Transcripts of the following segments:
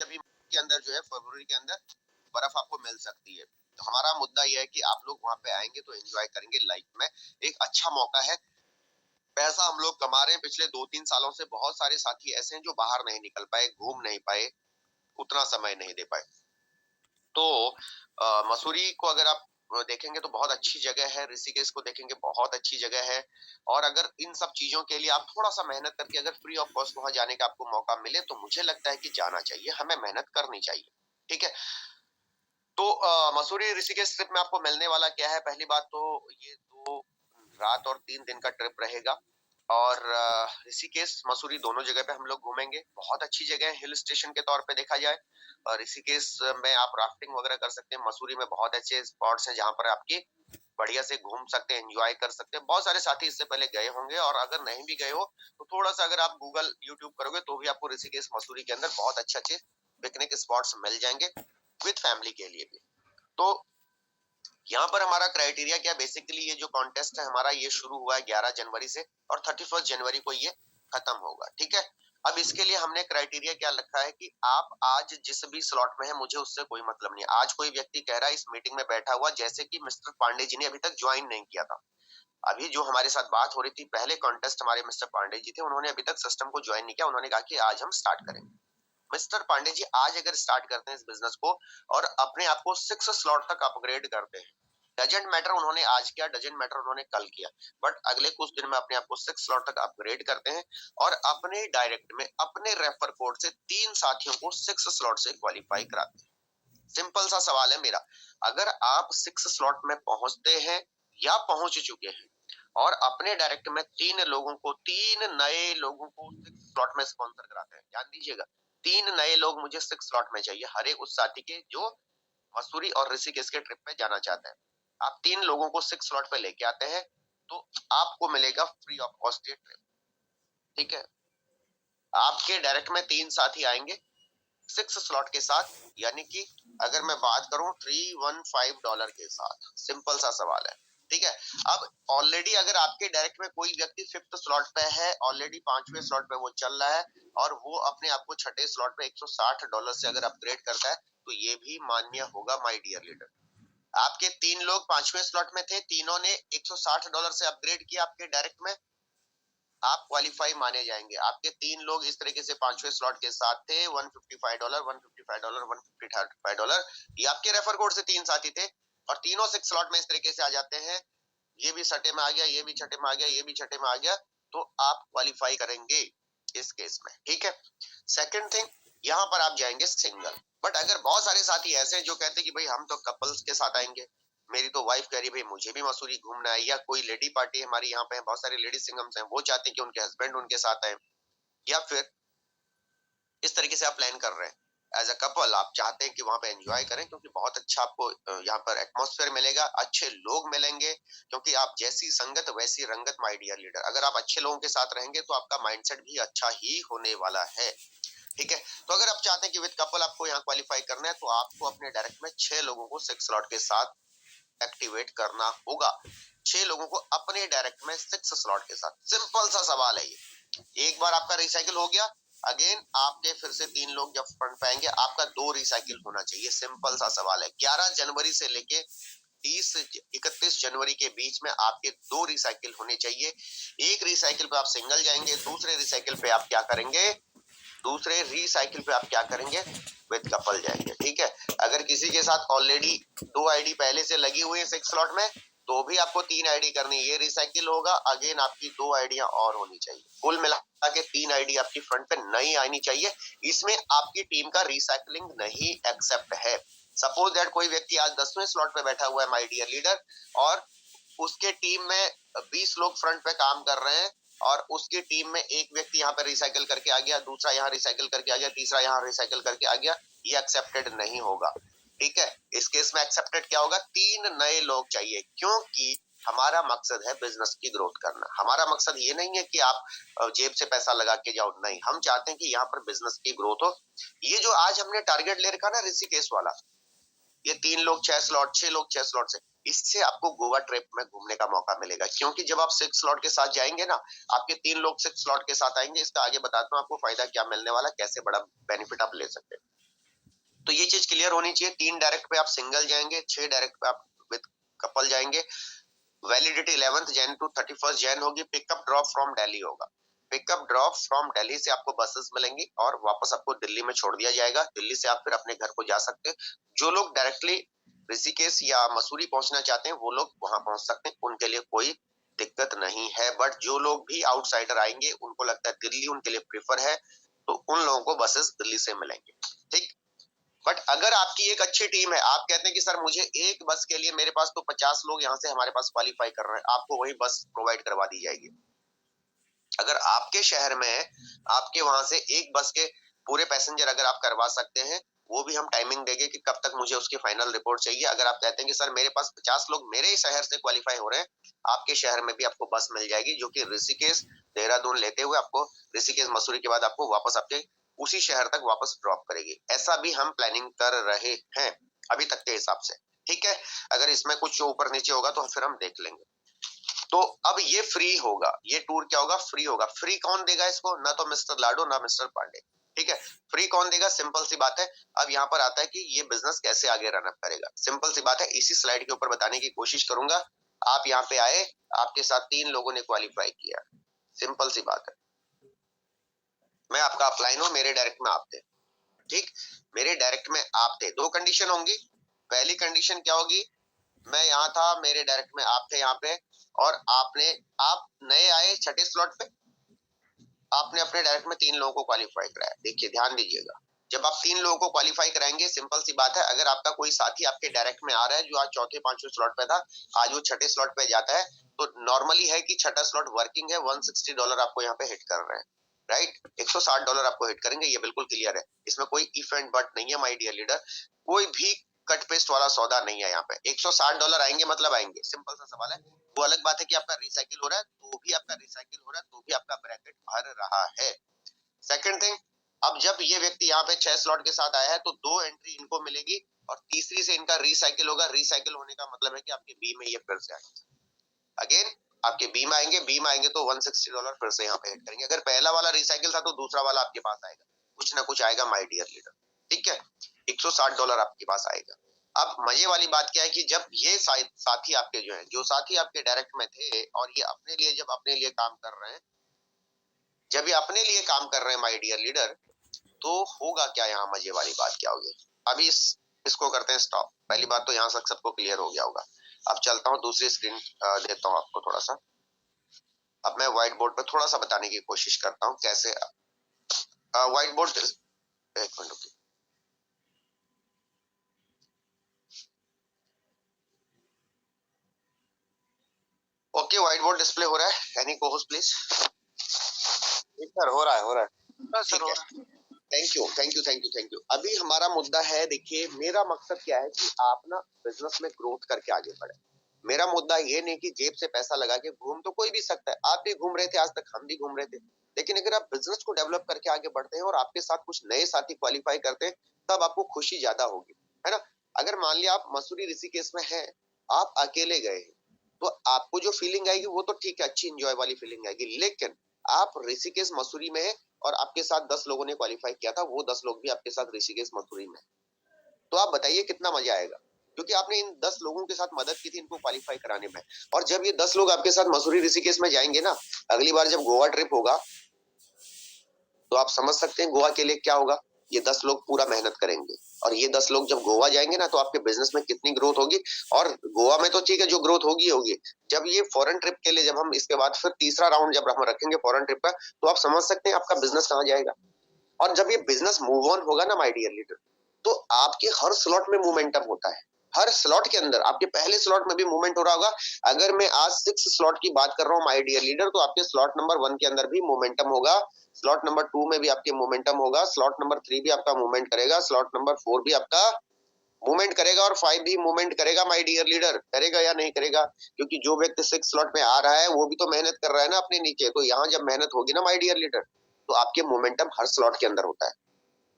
अभी के अंदर जो है फरवरी के अंदर बर्फ आपको मिल सकती है। तो हमारा मुद्दा यह है कि आप लोग वहां पे आएंगे तो एंजॉय करेंगे। लाइफ में एक अच्छा मौका है, पैसा हम लोग कमा रहे हैं। पिछले 2-3 सालों से बहुत सारे साथी ऐसे हैं जो बाहर नहीं निकल पाए, घूम नहीं पाए, उतना समय नहीं दे पाए। तो मसूरी को अगर आप देखेंगे तो बहुत अच्छी जगह है, ऋषिकेश को देखेंगे बहुत अच्छी जगह है। और अगर इन सब चीजों के लिए आप थोड़ा सा मेहनत करके अगर फ्री ऑफ कॉस्ट वहां जाने का आपको मौका मिले तो मुझे लगता है कि जाना चाहिए, हमें मेहनत करनी चाहिए। ठीक है। तो मसूरी ऋषिकेश ट्रिप में आपको मिलने वाला क्या है? पहली बात तो ये 2 रात और 3 दिन का ट्रिप रहेगा। और ऋषिकेश मसूरी दोनों जगह पे हम लोग घूमेंगे। बहुत अच्छी जगह है हिल स्टेशन के तौर पे देखा जाए। ऋषिकेश में आप राफ्टिंग वगैरह कर सकते हैं। मसूरी में बहुत अच्छे स्पॉट्स हैं जहां पर आपकी बढ़िया से घूम सकते हैं, एंजॉय कर सकते हैं। बहुत सारे साथी इससे पहले गए होंगे, और अगर नहीं भी गए हो तो थोड़ा सा अगर आप गूगल यूट्यूब करोगे तो भी आपको ऋषिकेश मसूरी के अंदर बहुत अच्छे अच्छे पिकनिक स्पॉट्स मिल जाएंगे, विद फैमिली के लिए भी। तो यहाँ पर हमारा क्राइटेरिया क्या, बेसिकली ये जो कॉन्टेस्ट है हमारा, ये शुरू हुआ है 11 जनवरी से और 31 जनवरी को ये खत्म होगा। ठीक है। अब इसके लिए हमने क्राइटेरिया क्या रखा है कि आप आज जिस भी स्लॉट में है, मुझे उससे कोई मतलब नहीं है। आज कोई व्यक्ति कह रहा है इस मीटिंग में बैठा हुआ, जैसे कि मिस्टर पांडे जी ने अभी तक ज्वाइन नहीं किया था। अभी जो हमारे साथ बात हो रही थी, पहले कॉन्टेस्ट हमारे मिस्टर पांडे जी थे, उन्होंने अभी तक सिस्टम को ज्वाइन नहीं किया। उन्होंने कहा कि आज हम स्टार्ट करेंगे। मिस्टर पांडे जी आज अगर स्टार्ट करते हैं इस बिजनेस को और अपने आप को 6 स्लॉट तक अपग्रेड करते हैं, डजेंट मैटर उन्होंने आज किया, डजेंट मैटर उन्होंने कल किया, बट अगले कुछ दिन में अपने आप को 6 स्लॉट तक अपग्रेड करते हैं और अपने डायरेक्ट में अपने रेफर कोड से 3 साथियों को 6 स्लॉट से क्वालिफाई कराते हैं। सिंपल सा सवाल है मेरा, अगर आप 6 स्लॉट में पहुंचते हैं या पहुंच चुके हैं और अपने डायरेक्ट में 3 लोगों को, 3 नए लोगों को 6 स्लॉट में स्पॉन्सर कराते हैं, ध्यान दीजिएगा, 3 नए लोग मुझे 6 स्लॉट में चाहिए, हर एक उस साथी के जो मसूरी और ऋषिकेश के ट्रिप पे जाना चाहते हैं। आप 3 लोगों को 6 स्लॉट पे लेके आते हैं तो आपको मिलेगा फ्री ऑफ कॉस्ट ये ट्रिप। ठीक है। आपके डायरेक्ट में 3 साथी आएंगे 6 स्लॉट के साथ, यानी कि अगर मैं बात करूं $315 के साथ। सिंपल सा सवाल है। ठीक है। अब ऑलरेडी अगर आपके डायरेक्ट में कोई व्यक्ति 5th स्लॉट पे है, ऑलरेडी 5वें स्लॉट पे वो चल रहा है और वो अपने आप को 6ठे स्लॉट पे $160 से अगर अपग्रेड करता है तो ये भी मान्य होगा माय डियर लीडर। आपके 3 लोग 5वें स्लॉट में थे, तीनों ने $160 से अपग्रेड किया आपके डायरेक्ट में, आप क्वालिफाई माने जाएंगे। आपके 3 लोग इस तरीके से 5वें स्लॉट के साथ थे, $155, $155, $155, ये आपके रेफर कोड से 3 साथी थे और तीनों 6 स्लॉट में इस तरीके से आ जाते हैं। ये भी छठे में आ गया, ये भी छठे में आ गया, ये भी छठे में आ गया, तो आप क्वालिफाई करेंगे इस केस में। ठीक है। सेकंड थिंग, यहाँ पर आप जाएंगे सिंगल। बट अगर बहुत सारे साथी ऐसे हैं जो कहते हैं कि भाई हम तो कपल्स के साथ आएंगे, मेरी तो वाइफ कह रही भाई मुझे भी मसूरी घूमना है, या कोई लेडी पार्टी हमारी यहाँ पे है, बहुत सारे लेडी सिंगम्स हैं, वो चाहते हैं कि उनके हस्बैंड उनके साथ आए, या फिर इस तरीके से आप प्लान कर रहे हैं एज अ कपल, आप चाहते हैं कि वहां पे एंजॉय करें क्योंकि बहुत अच्छा आपको यहाँ पर एटमॉस्फेयर मिलेगा, अच्छे लोग मिलेंगे, क्योंकि आप जैसी संगत वैसी रंगत माय डियर लीडर। अगर आप अच्छे लोगों के साथ रहेंगे तो आपका माइंडसेट भी अच्छा ही होने वाला है। ठीक है। तो अगर आप चाहते हैं कि विद कपल आपको यहाँ क्वालिफाई करना है तो आपको अपने डायरेक्ट में 6 लोगों को 6 स्लॉट के साथ एक्टिवेट करना होगा। 6 लोगों को अपने डायरेक्ट में 6 स्लॉट के साथ। सिंपल सा सवाल है ये। एक बार आपका रिसाइकिल हो गया, अगेन आपके फिर से 3 लोग जब फ्रंट पे आएंगे, आपका 2 रिसाइकिल होना चाहिए। सिंपल सा सवाल है। 11 जनवरी से लेके 31 जनवरी के बीच में आपके 2 रिसाइकिल होने चाहिए। एक रिसाइकिल पे आप सिंगल जाएंगे, दूसरे रिसाइकिल पे आप क्या करेंगे, दूसरे रिसाइकिल पे आप क्या करेंगे, विद कपल जाएंगे। ठीक है। अगर किसी के साथ ऑलरेडी 2 आईडी पहले से लगी हुई है 6 स्लॉट में तो भी आपको 3 आईडी करनी, ये रिसाइकिल होगा, अगेन आपकी 2 आईडियां और होनी चाहिए, कुल मिला के 3 आईडी आपकी फ्रंट पे नई आनी चाहिए। इसमें आपकी टीम का रिसाइकलिंग नहीं एक्सेप्ट है। सपोज दैट कोई व्यक्ति आज 10वें स्लॉट पे बैठा हुआ है माय डियर लीडर, और उसके टीम में 20 लोग फ्रंट पे काम कर रहे हैं और उसकी टीम में एक व्यक्ति यहाँ पे रिसाइकिल करके आ गया, दूसरा यहाँ रिसाइकिल करके आ गया, तीसरा यहाँ रिसाइकिल करके आ गया, ये एक्सेप्टेड नहीं होगा। ठीक है। इस केस में एक्सेप्टेड क्या होगा, 3 नए लोग चाहिए, क्योंकि हमारा मकसद है बिजनेस की ग्रोथ करना। हमारा मकसद ये नहीं है कि आप जेब से पैसा लगा के जाओ, नहीं, हम चाहते हैं कि यहाँ पर बिजनेस की ग्रोथ हो। ये जो आज हमने टारगेट ले रखा ना ऋषिकेश वाला, ये 3 लोग 6 स्लॉट, 6 लोग 6 स्लॉट से, इससे आपको गोवा ट्रिप में घूमने का मौका मिलेगा, क्योंकि जब आप 6 स्लॉट के साथ जाएंगे ना, आपके 3 लोग 6 स्लॉट के साथ आएंगे। इसका आगे बताता हूँ आपको फायदा क्या मिलने वाला, कैसे बड़ा बेनिफिट आप ले सकते हैं। तो ये चीज क्लियर होनी चाहिए। 3 डायरेक्ट पे आप सिंगल जाएंगे, 6 डायरेक्ट पे आप विद कपल जाएंगे। वैलिडिटी 11 जैन टू 31 जैन होगी। पिकअप ड्रॉप फ्रॉम दिल्ली होगा। पिकअप ड्रॉप फ्रॉम दिल्ली से आपको बसेस मिलेंगी और वापस आपको दिल्ली में छोड़ दिया जाएगा। दिल्ली से आप फिर अपने घर को जा सकते हैं। जो लोग डायरेक्टली ऋषिकेश या मसूरी पहुंचना चाहते हैं वो लोग वहां पहुंच सकते हैं, उनके लिए कोई दिक्कत नहीं है। बट जो लोग भी आउटसाइडर आएंगे, उनको लगता है दिल्ली उनके लिए प्रीफर है, तो उन लोगों को बसेस दिल्ली से मिलेंगे। ठीक। बट अगर आपकी एक अच्छी टीम है, आप कहते हैं कि सर मुझे एक बस के लिए, मेरे पास तो 50 लोग यहाँ से हमारे पास क्वालिफाई कर रहे हैं, आपको वही बस प्रोवाइड करवा दी जाएगी। अगर आपके शहर में आपके वहां से एक बस के पूरे पैसेंजर अगर आप करवा सकते हैं, वो भी हम टाइमिंग देंगे कि कब तक मुझे उसकी फाइनल रिपोर्ट चाहिए। अगर आप कहते हैं कि सर मेरे पास 50 लोग मेरे ही शहर से क्वालिफाई हो रहे हैं, आपके शहर में भी आपको बस मिल जाएगी, जो कि ऋषिकेश देहरादून लेते हुए आपको ऋषिकेश मसूरी के बाद आपको वापस आपके उसी शहर तक वापस ड्रॉप करेगी। ऐसा भी हम प्लानिंग कर रहे हैं अभी तक के हिसाब से। ठीक है, अगर इसमें कुछ ऊपर नीचे होगा तो फिर हम देख लेंगे। तो अब ये फ्री होगा, ये टूर क्या होगा, फ्री होगा। फ्री कौन देगा इसको? ना तो मिस्टर लाडो ना मिस्टर पांडे। ठीक है, फ्री कौन देगा? सिंपल सी बात है। अब यहाँ पर आता है कि ये बिजनेस कैसे आगे रन अप करेगा। सिंपल सी बात है, इसी स्लाइड के ऊपर बताने की कोशिश करूंगा। आप यहाँ पे आए, आपके साथ 3 लोगों ने क्वालिफाई किया, सिंपल सी बात है। मैं आपका अपलाइन हूं, मेरे डायरेक्ट में आप थे। ठीक, मेरे डायरेक्ट में आप थे। 2 कंडीशन होंगी। पहली कंडीशन क्या होगी? मैं यहाँ था, मेरे डायरेक्ट में आप थे यहाँ पे, और आप नए आए छठे स्लॉट पे, आपने अपने डायरेक्ट में 3 लोगों को क्वालिफाई कराया। देखिए ध्यान दीजिएगा, जब आप 3 लोगों को क्वालिफाई कराएंगे, सिंपल सी बात है, अगर आपका कोई साथी आपके डायरेक्ट में आ रहा है जो आज चौथे 5वें स्लॉट पे था, आज वो छठे स्लॉट पे जाता है, तो नॉर्मली है कि छठा स्लॉट वर्किंग है, $160 आपको यहाँ पे हिट कर रहे हैं, राइट। $160 आपको हिट करेंगे, ये बिल्कुल क्लियर है। इसमें कोई इफ एंड बट नहीं है माय डियर लीडर, कोई भी कट पेस्ट वाला सौदा नहीं है यहाँ पे। $160 आएंगे मतलब आएंगे, सिंपल सा सवाल है। वो अलग बात है कि आपका रिसाइकिल हो रहा है, तो भी आपका रिसाइकिल हो रहा है, तो भी आपका ब्रैकेट भर रहा है। सेकंड थिंग, अब जब ये व्यक्ति यहाँ पे 6 स्लॉट के साथ आया है, तो 2 एंट्री इनको मिलेगी और तीसरी से इनका रिसाइकिल होगा। रिसाइकिल होने का मतलब है कि आपके बी में ये फिर से आएंगे, अगेन आपके बी में आएंगे तो $160 फिर से यहाँ पे हिट करेंगे। अगर पहला वाला रिसाइकिल था तो दूसरा वाला आपके पास आएगा, कुछ ना कुछ आएगा माय डियर लीडर। ठीक है, $160 आपके पास आएगा। अब मजे वाली बात क्या है कि जब ये साथी आपके जो साथी आपके डायरेक्ट में थे, और ये जब अपने लिए काम कर रहे हैं, जब ये अपने लिए काम कर रहे हैं माय डियर लीडर, तो होगा क्या? यहाँ मजे वाली बात क्या होगी? अभी इसको करते हैं स्टॉप। पहली बात तो यहाँ तक सबको क्लियर हो गया होगा। अब चलता हूँ दूसरी स्क्रीन देता हूँ आपको थोड़ा सा। अब मैं व्हाइट बोर्ड पे थोड़ा सा बताने की कोशिश करता हूँ कैसे व्हाइट बोर्ड, एक मिनट रुकिए। ओके, व्हाइट बोर्ड डिस्प्ले हो रहा है। एनी को होस्ट प्लीज? सर हो रहा है सर, हो रहा है। Thank you. अभी हमारा मुद्दा है, देखिए मेरा मकसद क्या है कि आप ना बिजनेस में ग्रोथ करके आगे बढ़े। मेरा मुद्दा ये नहीं कि जेब से पैसा लगा के घूम तो कोई भी सकता है। आप भी घूम रहे थे, आज तक हम भी घूम रहे थे, लेकिन अगर आप बिजनेस को डेवलप करके आगे बढ़ते हैं और आपके साथ कुछ नए साथी क्वालिफाई करते हैं, तब आपको खुशी ज्यादा होगी, है ना। अगर मान लिया आप मसूरी ऋषिकेश में हैं, आप अकेले गए हैं, तो आपको जो फीलिंग आएगी वो तो ठीक है, अच्छी इंजॉय वाली फीलिंग आएगी। लेकिन आप ऋषिकेश मसूरी में है और आपके साथ 10 लोगों ने क्वालिफाई किया था, वो 10 लोग भी आपके साथ ऋषिकेश मसूरी में, तो आप बताइए कितना मजा आएगा, क्योंकि आपने इन 10 लोगों के साथ मदद की थी इनको क्वालिफाई कराने में। और जब ये 10 लोग आपके साथ मसूरी ऋषिकेश में जाएंगे ना, अगली बार जब गोवा ट्रिप होगा, तो आप समझ सकते हैं गोवा के लिए क्या होगा। ये 10 लोग पूरा मेहनत करेंगे, और ये 10 लोग जब गोवा जाएंगे ना, तो आपके बिजनेस में कितनी ग्रोथ होगी। और गोवा में तो ठीक है, जो ग्रोथ होगी, जब ये फॉरेन ट्रिप के लिए, जब हम इसके बाद फिर तीसरा राउंड जब हम रखेंगे फॉरेन ट्रिप का, तो आप समझ सकते हैं आपका बिजनेस कहाँ जाएगा। और जब ये बिजनेस मूव ऑन होगा ना माय डियर लीडर, तो आपके हर स्लॉट में मोमेंटम होता है। हर स्लॉट के अंदर आपके पहले स्लॉट में भी मूवमेंट हो रहा होगा। अगर मैं आज 6 स्लॉट की बात कर रहा हूँ माय डियर लीडर, तो आपके स्लॉट नंबर 1 के अंदर भी मोमेंटम होगा, स्लॉट नंबर 2 में भी आपके मोमेंटम होगा, स्लॉट नंबर 3 भी आपका मूवमेंट करेगा, स्लॉट नंबर 4 भी आपका मूवमेंट करेगा, और 5 भी मूवमेंट करेगा माय डियर लीडर। करेगा या नहीं करेगा? क्योंकि जो व्यक्ति 6 स्लॉट में आ रहा है वो भी तो मेहनत कर रहा है ना अपने नीचे। तो यहाँ जब मेहनत होगी ना माय डियर लीडर, तो आपके मोमेंटम हर स्लॉट के अंदर होता है।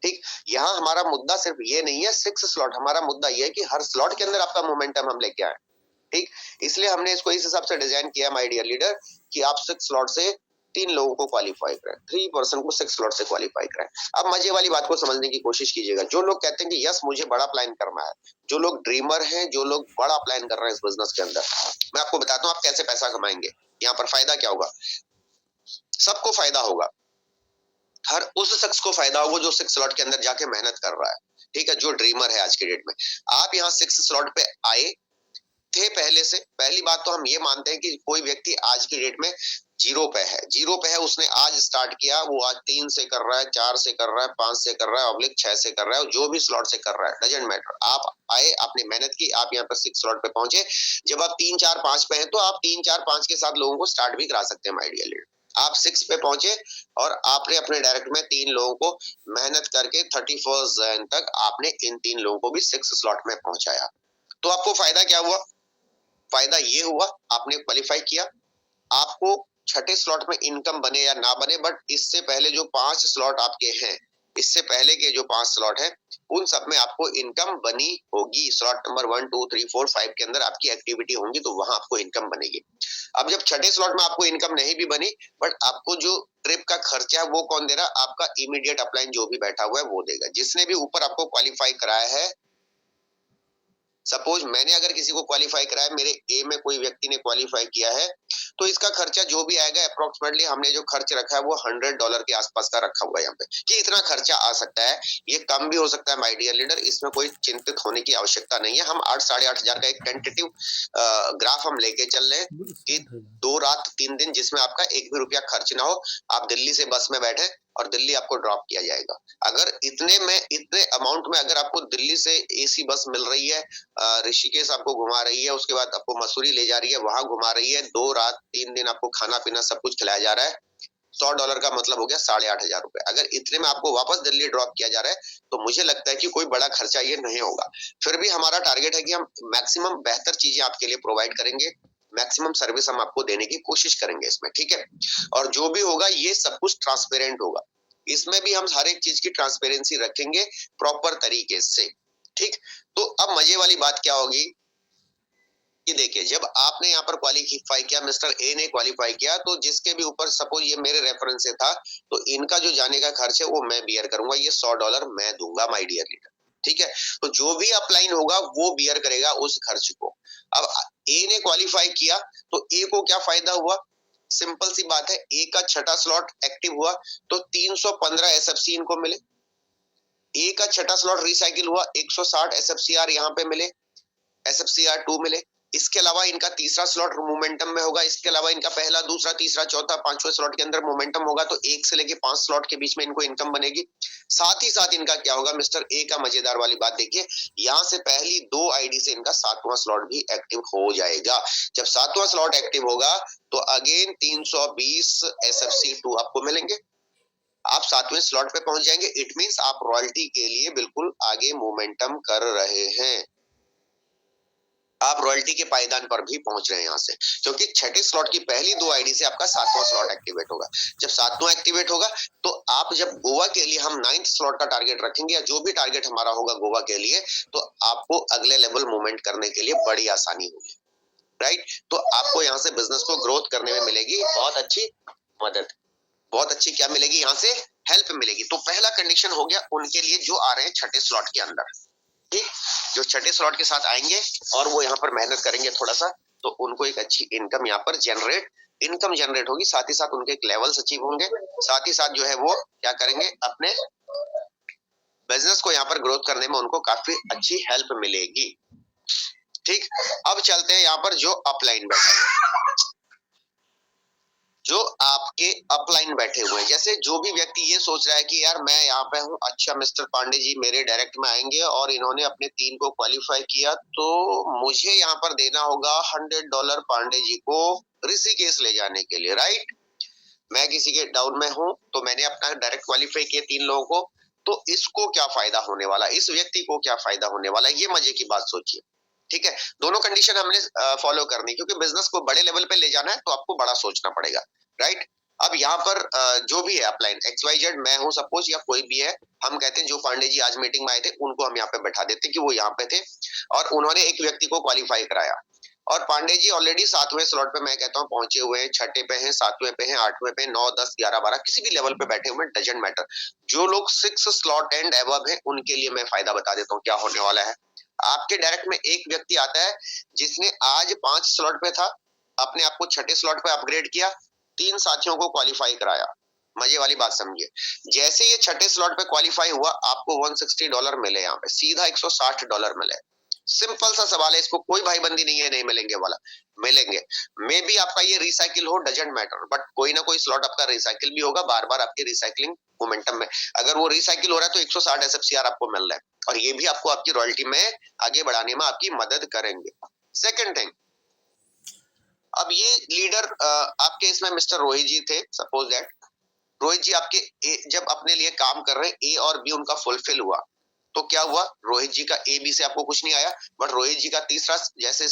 ठीक, यहाँ हमारा मुद्दा सिर्फ ये नहीं है 6 स्लॉट, हमारा मुद्दा ये है कि हर स्लॉट के अंदर आपका मोमेंटम हम लेके आए। ठीक, इसलिए हमने इसको इस हिसाब से डिजाइन किया माय डियर लीडर कि आप 6 स्लॉट से 3 लोगों को क्वालिफाई कराए, 3% को 6 स्लॉट से क्वालिफाई कराए। अब मजे वाली बात को समझने की कोशिश कीजिएगा। जो लोग कहते हैं कि यस मुझे बड़ा प्लान करना है, जो लोग ड्रीमर हैं, जो लोग बड़ा प्लान कर रहे हैं इस बिजनेस के अंदर, मैं आपको बताता हूँ आप कैसे पैसा कमाएंगे। यहाँ पर फायदा क्या होगा, सबको फायदा होगा। हर उस शख्स को फायदा होगा जो 6 स्लॉट के अंदर जाके मेहनत कर रहा है, ठीक है, जो ड्रीमर है आज के डेट में। आप यहाँ 6 स्लॉट पे आए थे पहले से। पहली बात तो हम ये मानते हैं कि कोई व्यक्ति आज की डेट में जीरो पे है, उसने आज स्टार्ट किया, वो आज 3 से कर रहा है, 4 से कर रहा है, 5 से कर रहा है, ऑब्लिक 6 से कर रहा है, जो भी स्लॉट से कर रहा है, डजंट मैटर। आप आए, आपने मेहनत की, आप यहाँ पर 6 स्लॉट पे पहुंचे। जब आप 3, 4, 5 पे हैं तो आप 3, 4, 5 के साथ लोगों को स्टार्ट भी करा सकते हैं माय डियर लीडर। आप 6 पे पहुंचे और आपने अपने डायरेक्ट में 3 लोगों को मेहनत करके 31 जन तक आपने इन 3 लोगों को भी 6 स्लॉट में पहुंचाया। तो आपको फायदा क्या हुआ, फायदा ये हुआ आपने क्वालिफाई किया। आपको छठे स्लॉट में इनकम बने या ना बने, बट इससे पहले जो 5 स्लॉट आपके हैं, इससे पहले के जो 5 स्लॉट हैं, उन सब में आपको इनकम बनी होगी। स्लॉट नंबर 1, 2, 3, 4, 5 के अंदर आपकी एक्टिविटी होंगी तो वहां आपको इनकम बनेगी। अब जब छठे स्लॉट में आपको इनकम नहीं भी बनी, बट आपको जो ट्रिप का खर्चा है वो कौन दे रहा, आपका इमीडिएट अपलाइन जो भी बैठा हुआ है वो देगा। जिसने भी ऊपर आपको क्वालिफाई कराया है, सपोज मैंने अगर किसी को क्वालिफाई कराया, मेरे ए में कोई व्यक्ति ने क्वालिफाई किया है, तो इसका खर्चा जो भी आएगा अप्रोक्सीमेटली हमने जो खर्च रखा है वो $100 के आसपास का रखा हुआ है यहाँ पे, कि इतना खर्चा आ सकता है। ये कम भी हो सकता है माय डियर लीडर, इसमें कोई चिंतित होने की आवश्यकता नहीं है। हम 8, 8,500 का एक टेंटेटिव ग्राफ हम लेके चल रहे हैं कि 2 रात 3 दिन जिसमें आपका 1 भी रुपया खर्च ना हो। आप दिल्ली से बस में बैठे और दिल्ली आपको ड्रॉप किया जाएगा। अगर इतने अमाउंट में अगर आपको दिल्ली से एसी बस मिल रही है, ऋषिकेश आपको घुमा रही है, उसके बाद आपको मसूरी ले जा रही है, वहां घुमा रही है, 2 रात 3 दिन आपको खाना पीना सब कुछ खिलाया जा रहा है, $100 का मतलब हो गया 8,500 रुपए। अगर इतने में आपको वापस दिल्ली ड्रॉप किया जा रहा है तो मुझे लगता है कि कोई बड़ा खर्चा ये नहीं होगा। फिर भी हमारा टारगेट है कि हम मैक्सिमम बेहतर चीजें आपके लिए प्रोवाइड करेंगे, मैक्सिमम सर्विस हम आपको देने की कोशिश करेंगे इसमें, ठीक है। और जो भी होगा ये सब कुछ ट्रांसपेरेंट होगा, इसमें भी हम हर एक चीज की ट्रांसपेरेंसी रखेंगे प्रॉपर तरीके से, ठीक। तो अब मजे वाली बात क्या होगी कि देखिए, जब आपने यहाँ पर क्वालिफाई किया, मिस्टर ए ने क्वालिफाई किया, तो जिसके भी ऊपर सपोज ये मेरे रेफरेंस से था, तो इनका जो जाने का खर्च है वो मैं बियर करूंगा, ये $100 मैं दूंगा माय डियर लीडर, ठीक है। तो जो भी अपलाइन होगा वो बियर करेगा उस खर्च को। अब ए ने क्वालिफाई किया तो ए को क्या फायदा हुआ, सिंपल सी बात है, ए का छठा स्लॉट एक्टिव हुआ तो 315 एसएफसी इनको मिले। ए का छठा स्लॉट रिसाइकिल हुआ, 160 एसएफसीआर यहाँ पे मिले, एसएफसीआर 2 मिले। इसके अलावा इनका तीसरा स्लॉट मोमेंटम में होगा, इसके अलावा इनका पहला, दूसरा, तीसरा, चौथा, 5वें स्लॉट के अंदर मोमेंटम होगा, तो 1 से लेके 5 स्लॉट के बीच में इनको इनकम बनेगी। साथ ही साथ इनका क्या होगा, मिस्टर ए का मजेदार वाली बात देखिए, यहाँ से पहली 2 आईडी से इनका 7वां स्लॉट भी एक्टिव हो जाएगा। जब 7वां स्लॉट एक्टिव होगा तो अगेन 320 एसएफसी 2 आपको मिलेंगे, आप 7वें स्लॉट पे पहुंच जाएंगे। इट मींस आप रॉयल्टी के लिए बिल्कुल आगे मोमेंटम कर रहे हैं, आप रॉयल्टी के पायदान पर भी पहुंच रहे हैं यहाँ से, क्योंकि छठे स्लॉट की पहली 2 आईडी से आपका 7वां स्लॉट एक्टिवेट होगा। जब 7वां एक्टिवेट होगा तो आप जब गोवा के लिए हम 9th स्लॉट का टारगेट रखेंगे या जो भी टारगेट हमारा होगा गोवा के लिए, तो आपको अगले लेवल मूवमेंट करने के लिए बड़ी आसानी होगी, राइट। तो आपको यहाँ से बिजनेस को ग्रोथ करने में मिलेगी बहुत अच्छी मदद, बहुत अच्छी क्या मिलेगी, यहाँ से हेल्प मिलेगी। तो पहला कंडीशन हो गया उनके लिए जो आ रहे हैं छठे स्लॉट के अंदर, ठीक। जो छठे स्लॉट के साथ आएंगे और वो यहाँ पर मेहनत करेंगे थोड़ा सा, तो उनको एक अच्छी इनकम यहाँ पर इनकम जनरेट होगी, साथ ही साथ उनके एक लेवल्स अचीव होंगे, साथ ही साथ जो है वो क्या करेंगे, अपने बिजनेस को यहाँ पर ग्रोथ करने में उनको काफी अच्छी हेल्प मिलेगी, ठीक। अब चलते हैं यहाँ पर जो अपलाइन बैठे हुए, जो आपके अपलाइन बैठे हुए हैं। जैसे जो भी व्यक्ति ये सोच रहा है कि यार मैं यहाँ पे हूँ, अच्छा मिस्टर पांडे जी मेरे डायरेक्ट में आएंगे और इन्होंने अपने 3 को क्वालिफाई किया, तो मुझे यहाँ पर देना होगा $100 पांडे जी को ऋषिकेश ले जाने के लिए, राइट। मैं किसी के डाउन में हूँ तो मैंने अपना डायरेक्ट क्वालिफाई किया 3 लोगों को, तो इसको क्या फायदा होने वाला, इस व्यक्ति को क्या फायदा होने वाला, ये मजे की बात सोचिए, ठीक है। दोनों कंडीशन हमने फॉलो करनी, क्योंकि बिजनेस को बड़े लेवल पे ले जाना है तो आपको बड़ा सोचना पड़ेगा, राइट। अब यहाँ पर जो भी है अपलाइन XYZ, मैं हूँ सपोज या कोई भी है, हम कहते हैं जो पांडे जी आज मीटिंग में आए थे उनको हम यहाँ पे बैठा देते हैं कि वो यहाँ पे थे और उन्होंने एक व्यक्ति को क्वालिफाई कराया और पांडे जी ऑलरेडी 7वें स्लॉट पे मैं कहता हूँ पहुंचे हुए हैं, 6ठे पे हैं, 7वें पे हैं, 8वें पे, 9, 10, 11, 12 किसी भी लेवल पे बैठे हुए हैं, डजंट मैटर। जो लोग 6 स्लॉट एंड अबव है उनके लिए मैं फायदा बता देता हूँ क्या होने वाला है। आपके डायरेक्ट में एक व्यक्ति आता है जिसने आज 5 स्लॉट पे था, अपने आप को 6ठे स्लॉट पे अपग्रेड किया, 3 साथियों को क्वालिफाई कराया। मजे वाली बात समझिए, जैसे ये 6ठे स्लॉट पे क्वालिफाई हुआ आपको $160 मिले, यहाँ पे सीधा $160 मिले। सिंपल सा सवाल है, इसको कोई भाईबंदी नहीं है, नहीं मिलेंगे वाला, मिलेंगे। मे बी आपका ये रिसाइकिल हो, डजंट मैटर, बट कोई ना कोई स्लॉट आपका रिसाइकिल भी होगा, बार बार आपकी रिसाइकलिंग मोमेंटम में अगर वो रिसाइकिल हो रहा है तो 160 SFCR आपको मिल रहा है, और ये भी आपको आपकी रॉयल्टी में आगे बढ़ाने में आपकी मदद करेंगे। सेकेंड थिंग, अब ये लीडर आपके इसमें मिस्टर रोहित जी थे, सपोज दैट रोहित जी आपके जब अपने लिए काम कर रहे हैं, ए और बी उनका फुलफिल हुआ, तो क्या हुआ, रोहित जी का ए बी से आपको कुछ नहीं आया, बट रोहित जी का तीसरा जैसे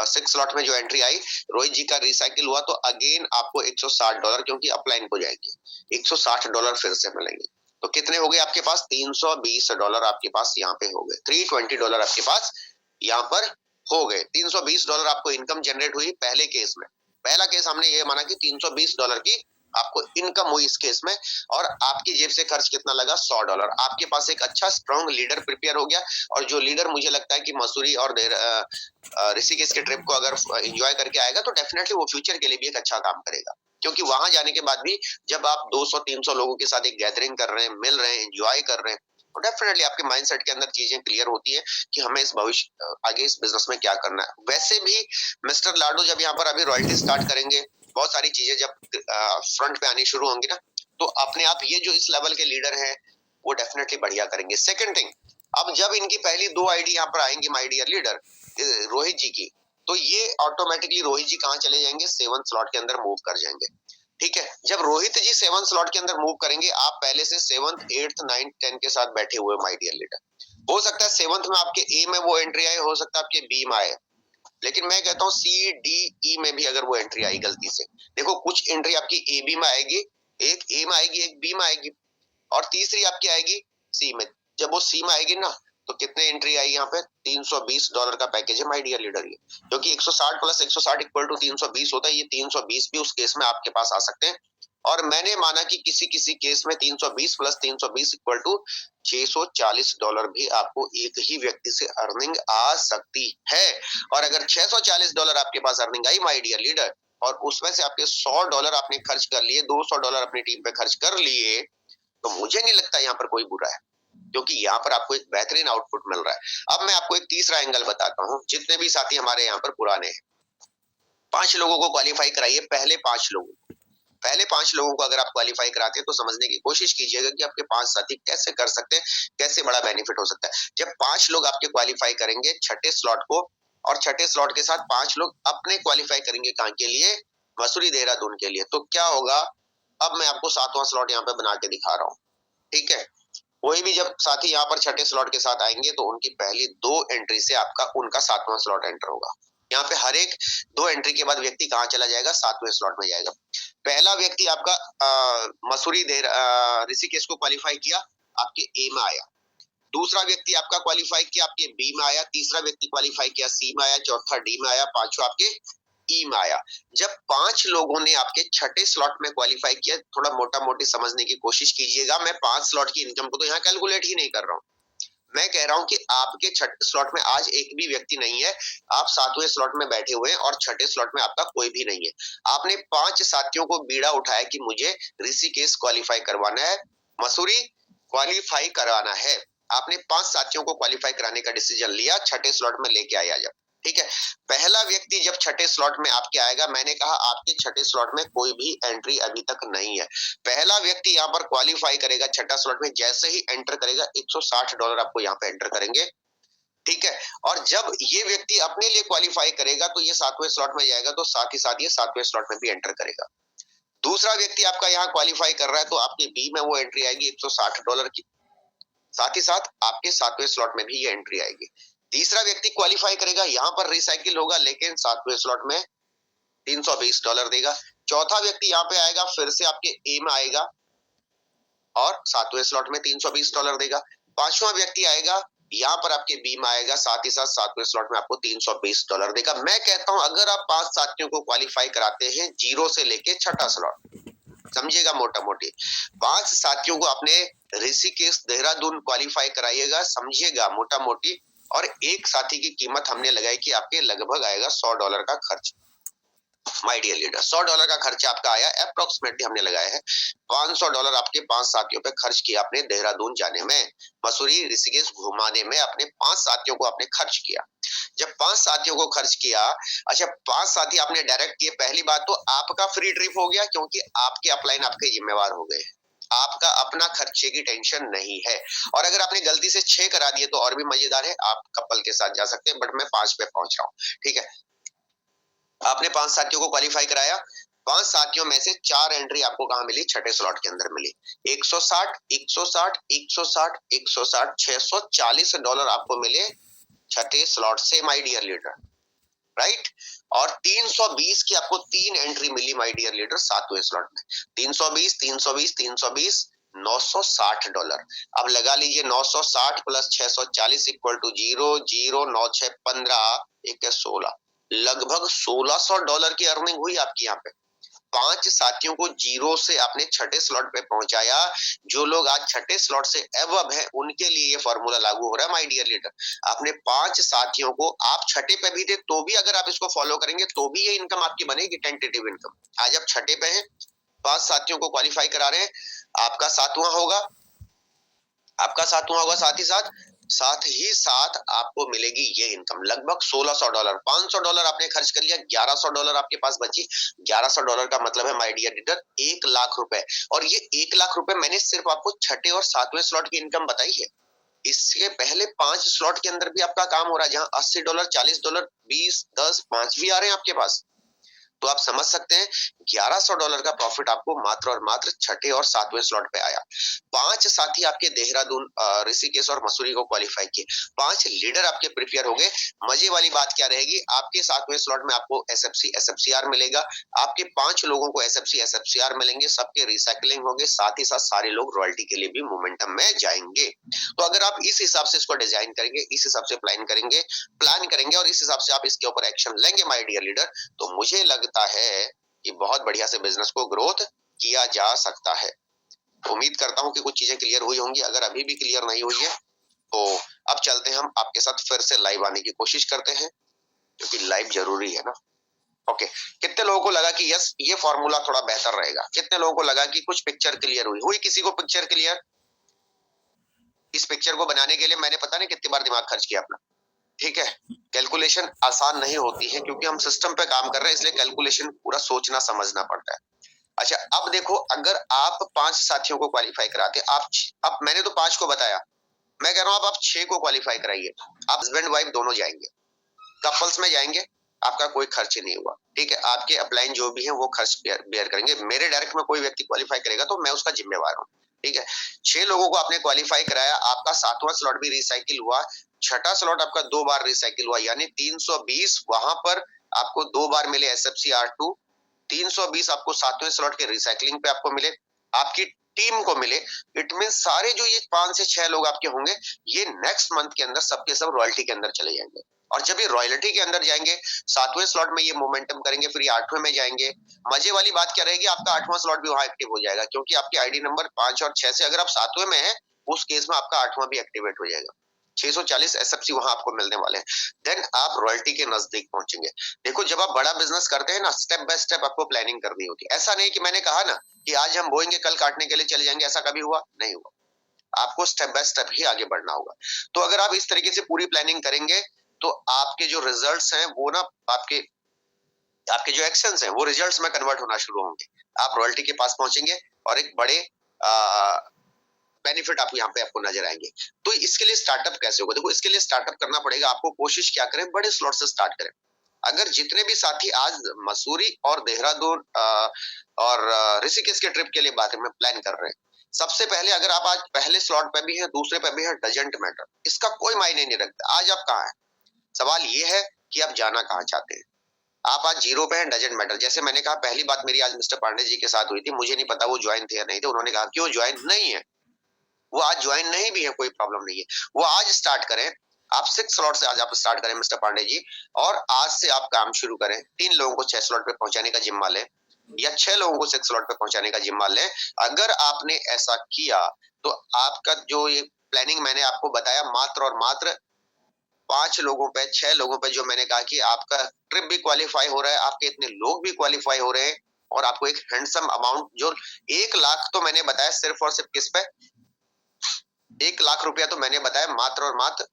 6 स्लॉट में जो एंट्री आई, रोहित जी का रिसाइकिल हुआ, तो अगेन आपको $160 क्योंकि अपलाइन हो जाएगी, $160 फिर से मिलेंगे। तो कितने हो गए आपके पास, $320 आपके पास यहाँ पे हो गए, $320 आपके पास यहाँ पर हो गए। $320 आपको इनकम जनरेट हुई पहले केस में। पहला केस हमने ये माना कि $320 की आपको इनकम हुई इस केस में, और आपकी जेब से खर्च कितना लगा, $100। आपके पास एक अच्छा स्ट्रॉन्ग लीडर प्रिपेयर हो गया, और जो लीडर मुझे लगता है कि मसूरी और ऋषिकेश के ट्रिप को अगर एंजॉय करके आएगा तो डेफिनेटली वो फ्यूचर के लिए भी एक अच्छा काम करेगा, क्योंकि वहां जाने के बाद भी जब आप 200-300 लोगों के साथ एक गैदरिंग कर रहे हैं, मिल रहे हैं, एंजॉय कर रहे हैं, तो डेफिनेटली आपके माइंडसेट के अंदर चीजें क्लियर होती है कि हमें इस भविष्य आगे इस बिजनेस में क्या करना है। वैसे भी मिस्टर लाडो जब यहाँ पर अभी रॉयल्टी स्टार्ट करेंगे, बहुत सारी चीजें जब फ्रंट पे आनी शुरू होंगी ना, तो अपने आप ये जो इस लेवल के लीडर हैं वो डेफिनेटली बढ़िया करेंगे। सेकंड थिंग, अब जब इनकी पहली 2 आईडी यहाँ पर आएंगी माय डियर लीडर रोहित जी की, तो ये ऑटोमेटिकली रोहित जी कहाँ चले जाएंगे, 7 स्लॉट के अंदर मूव कर जाएंगे। ठीक है, जब रोहित जी 7 स्लॉट के अंदर मूव करेंगे, आप पहले से 7th 8th 9th 10 के साथ बैठे हुए माय डियर लीडर। हो सकता है 7th में आपके ए में वो एंट्री आए, हो सकता है आपके बी में आए, लेकिन मैं कहता हूँ सी डी ई में भी अगर वो एंट्री आई गलती से, देखो कुछ एंट्री आपकी ए बी में आएगी, एक ए में आएगी, एक बी में आएगी, और तीसरी आपकी आएगी सी में। जब वो सी में आएगी ना, तो कितने एंट्री आई यहाँ पे, $320 का पैकेज है माय डियर लीडर ये, क्योंकि 160 प्लस 160 इक्वल टू 320 होता है, ये 320 भी उस केस में आपके पास आ सकते हैं। और मैंने माना कि किसी किसी केस में 320 प्लस 320 इक्वल टू $640 भी आपको एक ही व्यक्ति से अर्निंग आ सकती है। और अगर $640 आपके पास अर्निंग आई माय डियर लीडर, और उसमें से आपके $100 आपने खर्च कर लिए, $200 अपनी टीम पे खर्च कर लिए, तो मुझे नहीं लगता यहाँ पर कोई बुरा है, क्योंकि यहाँ पर आपको एक बेहतरीन आउटपुट मिल रहा है। अब मैं आपको एक तीसरा एंगल बताता हूँ, जितने भी साथी हमारे यहाँ पर पुराने हैं, 5 लोगों को क्वालिफाई कराइए, पहले 5 लोगों को अगर आप क्वालिफाई कराते हैं तो समझने की कोशिश कीजिएगा कि आपके 5 साथी कैसे कर सकते हैं, कैसे बड़ा बेनिफिट हो सकता है। जब 5 लोग आपके क्वालिफाई करेंगे 6ठे स्लॉट को, और 6ठे स्लॉट के साथ 5 लोग अपने क्वालिफाई करेंगे कहाँ के लिए, मसूरी देहरादून के लिए, तो क्या होगा, अब मैं आपको 7वां स्लॉट यहाँ पे बना के दिखा रहा हूँ। ठीक है, कोई भी जब साथी यहाँ पर 6ठे स्लॉट के साथ आएंगे तो उनकी पहली 2 एंट्री से आपका उनका 7वां स्लॉट एंटर होगा। यहाँ पे हर एक 2 एंट्री के बाद व्यक्ति कहाँ चला जाएगा, 7वें स्लॉट में जाएगा। पहला व्यक्ति आपका मसूरी ऋषिकेश को क्वालिफाई किया, आपके ए में आया। दूसरा व्यक्ति आपका क्वालिफाई किया, आपके बी में आया। तीसरा व्यक्ति क्वालिफाई किया, सी में आया। चौथा डी में आया। पांचवा आपके ई में आया। जब 5 लोगों ने आपके 6ठे स्लॉट में क्वालिफाई किया, थोड़ा मोटा मोटी समझने की कोशिश कीजिएगा। मैं 5 स्लॉट की इनकम को तो यहाँ कैलकुलेट ही नहीं कर रहा हूँ। मैं कह रहा हूं कि आपके 6ठे स्लॉट में आज एक भी व्यक्ति नहीं है, आप 7वें स्लॉट में बैठे हुए हैं, और 6ठे स्लॉट में आपका कोई भी नहीं है। आपने 5 साथियों को बीड़ा उठाया कि मुझे ऋषिकेश क्वालिफाई करवाना है, मसूरी क्वालिफाई कराना है। आपने 5 साथियों को क्वालिफाई कराने का डिसीजन लिया, 6ठे स्लॉट में लेके आया जब। ठीक है, पहला व्यक्ति जब 6ठे स्लॉट में आपके आएगा, मैंने कहा आपके 6ठे स्लॉट में कोई भी एंट्री अभी तक नहीं है। पहला व्यक्ति यहाँ पर क्वालिफाई करेगा 6ठा स्लॉट में, जैसे ही एंटर करेगा $160 आपको यहाँ पे एंटर करेंगे। ठीक है, और जब ये व्यक्ति अपने लिए क्वालिफाई करेगा तो ये 7वें स्लॉट में जाएगा, तो साथ ही साथ ये 7वें स्लॉट में भी एंटर करेगा। दूसरा व्यक्ति आपका यहाँ क्वालिफाई कर रहा है, तो आपके बी में वो एंट्री आएगी $160 की, साथ ही साथ आपके 7वें स्लॉट में भी ये एंट्री आएगी। तीसरा व्यक्ति क्वालिफाई करेगा, यहाँ पर रिसाइकिल होगा, लेकिन 7वें स्लॉट में $320 देगा। चौथा व्यक्ति यहाँ पे आएगा, फिर से आपके ए में आएगा और 7वें स्लॉट में $320 देगा। पांचवा व्यक्ति आएगा, यहाँ पर आपके बीम आएगा, साथ ही साथ सातवें स्लॉट में आपको $320 देगा। मैं कहता हूं अगर आप 5 साथियों को क्वालिफाई कराते हैं 0 से लेके छठा स्लॉट, समझिएगा मोटा मोटी 5 साथियों को आपने ऋषिकेश देहरादून क्वालिफाई कराइएगा, समझिएगा मोटा मोटी, और एक साथी की कीमत हमने लगाई कि आपके लगभग आएगा $100 का खर्च। माय डियर लीडर, $100 का खर्चा आपका आया, अप्रोक्सीमेटली हमने लगाया है $500 आपके 5 साथियों पे खर्च किया आपने देहरादून जाने में, मसूरी ऋषिकेश घुमाने में अपने 5 साथियों को आपने खर्च किया। जब 5 साथियों को खर्च किया, अच्छा 5 साथी आपने डायरेक्ट किए, पहली बात तो आपका फ्री ट्रिप हो गया क्योंकि आपके अपलाइन आपके जिम्मेवार हो गए, आपका अपना खर्चे की टेंशन नहीं है। और अगर आपने गलती से 6 करा दिए तो और भी मजेदार है, आप कपल के साथ जा सकते हैं, बट मैं 5 पे पहुंच रहा हूँ, ठीक है। आपने 5 साथियों को क्वालिफाई कराया, 5 साथियों में से 4 एंट्री आपको कहां मिली, छठे स्लॉट के अंदर मिली। 160 160 160 160 $640 आपको मिले छठे स्लॉट से, माय डियर लीडर, राइट। और 320 की आपको 3 एंट्री मिली माय डियर लीडर सातवें स्लॉट में। 320 320 320 $960। अब लगा लीजिए 960 प्लस 640 इक्वल टू 0 0 9 6 15 1 16, लगभग $1600 की अर्निंग हुई आपकी यहाँ पे। 5 साथियों को 0 से आपने छठे स्लॉट पे पहुंचाया। जो लोग आज छठे स्लॉट से अबव हैं उनके लिए ये फॉर्मूला लागू हो रहा है माय डियर लीडर। आपने 5 साथियों को, आप छठे पे भी थे तो भी अगर आप इसको फॉलो करेंगे तो भी ये इनकम आपकी बनेगी, टेंटेटिव इनकम। आज आप छठे पे हैं, 5 साथियों को क्वालिफाई करा रहे हैं, आपका सातवां होगा, आपका सातवां होगा, साथ ही साथ आपको मिलेगी ये इनकम लगभग $1600। $500 आपने खर्च कर लिया, $1100 आपके पास बची। $1100 का मतलब है माय डियर लीडर 1 लाख रुपए, और ये 1 लाख रुपए मैंने सिर्फ आपको छठे और सातवें स्लॉट की इनकम बताई है। इसके पहले 5 स्लॉट के अंदर भी आपका काम हो रहा है, जहां $80 $40 20 10 5 भी आ रहे हैं आपके पास। तो आप समझ सकते हैं $1100 का प्रॉफिट आपको मात्र और मात्र छठे और सातवें स्लॉट पे आया। 5 साथी आपके देहरादून ऋषिकेश और मसूरी को क्वालिफाई किए, 5 लीडर आपके प्रिपेयर हो गए। मजे वाली बात क्या रहेगी, आपके सातवें स्लॉट में आपको एसएफसी एसएफसीआर मिलेगा, आपके 5 लोगों को एसएफसी एसएफसीआर मिलेंगे, सबके रिसाइकलिंग होंगे, साथ ही साथ सारे लोग रॉयल्टी के लिए भी मोमेंटम में जाएंगे। तो अगर आप इस हिसाब से इसको डिजाइन करेंगे, इस हिसाब से प्लान करेंगे और इस हिसाब से आप इसके ऊपर एक्शन लेंगे माय डियर लीडर, तो मुझे लगता है कि बहुत बढ़िया से बिजनेस को ग्रोथ किया जा सकता है। उम्मीद करता हूं कि कुछ चीजें क्लियर हुई होंगी, अगर अभी भी क्लियर नहीं हुई है तो अब चलते हैं, हम आपके साथ फिर से लाइव आने की कोशिश करते हैं, क्योंकि लाइव जरूरी है ना। ओके, कितने लोगों को लगा कि यस ये फॉर्मूला थोड़ा बेहतर रहेगा, कितने लोगों को लगा कि कुछ पिक्चर क्लियर हुई किसी को पिक्चर क्लियर? इस पिक्चर को बनाने के लिए मैंने पता नहीं कितनी बार दिमाग खर्च किया अपना, ठीक है। कैलकुलेशन आसान नहीं होती है क्योंकि हम सिस्टम पे काम कर रहे हैं, इसलिए कैलकुलेशन पूरा सोचना समझना पड़ता है। अच्छा अब देखो, अगर आप 5 साथियों को क्वालिफाई कराते, अब मैंने तो 5 को बताया, मैं कह रहा हूं आप 6 को क्वालिफाई कराइए। आप हस्बैंड वाइफ दोनों जाएंगे, कपल्स में जाएंगे, आपका कोई खर्च नहीं हुआ, ठीक है। आपके अपलाइन जो भी है वो खर्च बेयर करेंगे। मेरे डायरेक्ट में कोई व्यक्ति क्वालिफाई करेगा तो मैं उसका जिम्मेवार हूँ, ठीक है। 6 लोगों को आपने क्वालिफाई कराया, आपका 7वां स्लॉट भी रिसाइकिल हुआ, छठा स्लॉट आपका 2 बार रिसाइकिल हुआ, यानी 320 वहां पर आपको 2 बार मिले एसएफसी R2, 320 आपको 7वें स्लॉट के रिसाइकलिंग पे आपको मिले, आपकी टीम को मिले। इट मीन सारे जो ये 5 से 6 लोग आपके होंगे, ये नेक्स्ट मंथ के अंदर सबके सब रॉयल्टी के अंदर चले जाएंगे। और जब ये रॉयल्टी के अंदर जाएंगे, 7वें स्लॉट में ये मोमेंटम करेंगे, फिर ये 8वें में जाएंगे। मजे वाली बात क्या रहेगी, आपका 8वां स्लॉट भी वहां एक्टिव हो जाएगा, क्योंकि आपके आईडी नंबर 5 और 6 से अगर आप 7वें में है, उस केस में आपका 8वां भी एक्टिवेट हो जाएगा। 640 एसएफसी वहां आपको मिलने वाले हैं, देन आप रॉयल्टी के नजदीक पहुंचेंगे। देखो जब आप बड़ा बिजनेस करते हैं ना, स्टेप बाय स्टेप आपको प्लानिंग करनी होती है। ऐसा नहीं कि मैंने कहा ना कि आज हम बोएंगे कल काटने के लिए चले जाएंगे, ऐसा कभी हुआ नहीं हुआ। आपको स्टेप बाय स्टेप ही आगे बढ़ना होगा। तो अगर आप इस तरीके से पूरी प्लानिंग करेंगे तो आपके जो रिजल्ट्स हैं वो ना आपके जो एक्शंस हैं वो रिजल्ट्स में कन्वर्ट होना शुरू होंगे। आप रॉयल्टी के पास पहुंचेंगे और एक बड़े बेनिफिट आपको यहाँ पे आपको नजर आएंगे। तो इसके लिए स्टार्टअप कैसे होगा, देखो इसके लिए स्टार्टअप करना पड़ेगा आपको। कोशिश क्या करें, बड़े स्लॉट से स्टार्ट करें। अगर जितने भी साथी आज मसूरी और देहरादून और ऋषिकेश के ट्रिप के लिए बात में प्लान कर रहे हैं, सबसे पहले अगर आप आज पहले स्लॉट पे भी हैं, दूसरे पे भी हैं, डजंट मैटर, इसका कोई मायने नहीं रखता आज आप कहाँ हैं। सवाल ये है कि आप जाना कहाँ चाहते हैं। आप आज 0 पे हैं, डजंट मैटर। जैसे मैंने कहा, पहली बात मेरी आज मिस्टर पांडे जी के साथ हुई थी, मुझे नहीं पता वो ज्वाइन थे या नहीं थे, उन्होंने कहा क्यों ज्वाइन नहीं है, वो आज ज्वाइन नहीं भी है, कोई प्रॉब्लम नहीं है, वो आज स्टार्ट करें। आप 6 स्लॉट से आज आप स्टार्ट करें मिस्टर पांडे जी, और आज से आप काम शुरू करें। 3 लोगों को 6 स्लॉट पे पहुंचाने का जिम्मा लें, या 6 लोगों को 6 स्लॉट पे पहुंचाने का जिम्मा लें। अगर आपने ऐसा किया तो आपका जो ये प्लानिंग मैंने आपको बताया, मात्र और मात्र 5 लोगों पे, 6 लोगों पे, जो मैंने कहा कि आपका ट्रिप भी क्वालिफाई हो रहा है, आपके इतने लोग भी क्वालिफाई हो रहे हैं, और आपको एक हैंडसम अमाउंट जो 1 लाख तो मैंने बताया सिर्फ और सिर्फ किस पे, 1 लाख रुपया तो मैंने बताया मात्र और मात्र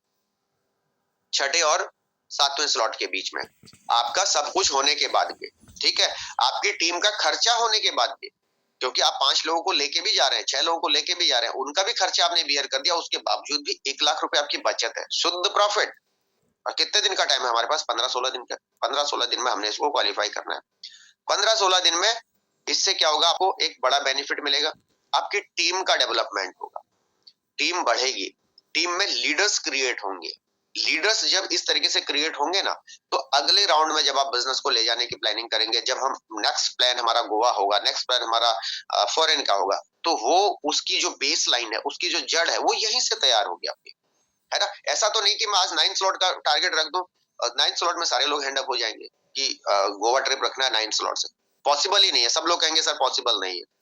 छठे और 7वें स्लॉट के बीच में, आपका सब कुछ होने के बाद भी, ठीक है, आपकी टीम का खर्चा होने के बाद भी, क्योंकि आप 5 लोगों को लेके भी जा रहे हैं, 6 लोगों को लेके भी जा रहे हैं, उनका भी खर्चा आपने बियर कर दिया, उसके बावजूद भी 1 लाख रुपए आपकी बचत है, शुद्ध प्रॉफिट। और कितने दिन का टाइम है हमारे पास? 15-16 दिन का। 15-16 दिन में हमने इसको क्वालिफाई करना है। 15-16 दिन में इससे क्या होगा? आपको एक बड़ा बेनिफिट मिलेगा, आपकी टीम का डेवलपमेंट होगा, टीम बढ़ेगी, टीम में लीडर्स क्रिएट होंगे। लीडर्स जब इस तरीके से क्रिएट होंगे ना, तो अगले राउंड में जब आप बिजनेस को ले जाने की प्लानिंग करेंगे, जब हम नेक्स्ट प्लान हमारा गोवा होगा, नेक्स्ट प्लान हमारा फॉरेन का होगा, तो वो उसकी जो बेस लाइन है, उसकी जो जड़ है, वो यहीं से तैयार होगी आपकी, है ना। ऐसा तो नहीं कि मैं आज 9 स्लॉट का टारगेट रख दूं, 9 स्लॉट में सारे लोग हैंड अप हो जाएंगे कि गोवा ट्रिप रखना है 9 स्लॉट से, पॉसिबल ही नहीं है। सब लोग कहेंगे सर पॉसिबल नहीं है।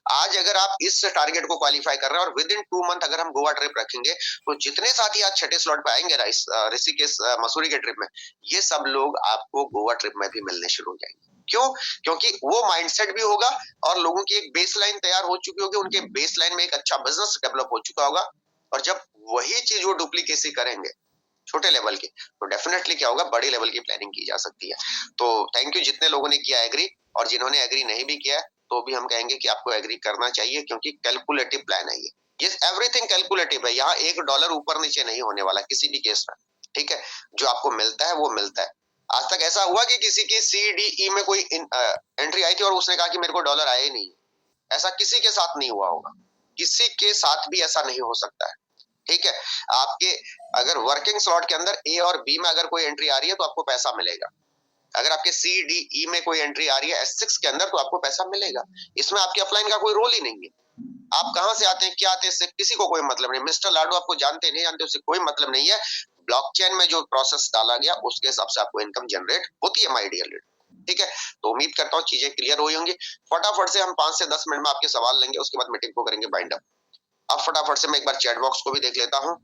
आज अगर आप इस टारगेट को क्वालिफाई कर रहे हैं और विद इन 2 मंथ अगर हम गोवा ट्रिप रखेंगे, तो जितने साथी आज छठे स्लॉट पे आएंगे ना इस ऋषिकेश मसूरी के ट्रिप में, ये सब लोग आपको गोवा ट्रिप में भी मिलने शुरू हो जाएंगे। क्यों? क्योंकि वो माइंडसेट भी होगा और लोगों की एक बेसलाइन तैयार हो चुकी होगी, उनके बेसलाइन में एक अच्छा बिजनेस डेवलप हो चुका होगा, और जब वही चीज वो डुप्लीकेसी करेंगे छोटे लेवल की, तो डेफिनेटली क्या होगा, बड़ी लेवल की प्लानिंग की जा सकती है। तो थैंक यू जितने लोगों ने किया एग्री, और जिन्होंने एग्री नहीं भी किया तो भी हम कहेंगे कि आपको एग्री करना चाहिए, क्योंकि कैलकुलेटिव प्लान है ये एवरीथिंग कैलकुलेटिव है। यहाँ $1 ऊपर नीचे नहीं होने वाला किसी भी केस में, ठीक है। जो आपको मिलता है वो मिलता है। आज तक ऐसा हुआ कि किसी की CDE में कोई एंट्री आई थी और उसने कहा कि मेरे को डॉलर आए नहीं? ऐसा किसी के साथ नहीं हुआ होगा, किसी के साथ भी ऐसा नहीं हो सकता है, ठीक है। आपके अगर वर्किंग स्लॉट के अंदर A और B में अगर कोई एंट्री आ रही है तो आपको पैसा मिलेगा। अगर आपके CDE में कोई एंट्री आ रही है S6 के अंदर, तो आपको पैसा मिलेगा। इसमें आपके अपलाइन का कोई रोल ही नहीं है। आप कहां से आते हैं, क्या आते हैं, इससे किसी को कोई मतलब नहीं। मिस्टर लाडू आपको जानते नहीं जानते, उससे कोई मतलब नहीं है। ब्लॉकचेन में जो प्रोसेस डाला गया उसके हिसाब से आपको इनकम जनरेट होती है, माय डियर लीडर, ठीक है। तो उम्मीद करता हूँ चीजें क्लियर हुई होंगी। फटाफट से हम 5 से 10 मिनट में आपके सवाल लेंगे, उसके बाद मीटिंग को करेंगे बाइंड अप। अब फटाफट से मैं एक बार चैट बॉक्स को भी देख लेता हूँ।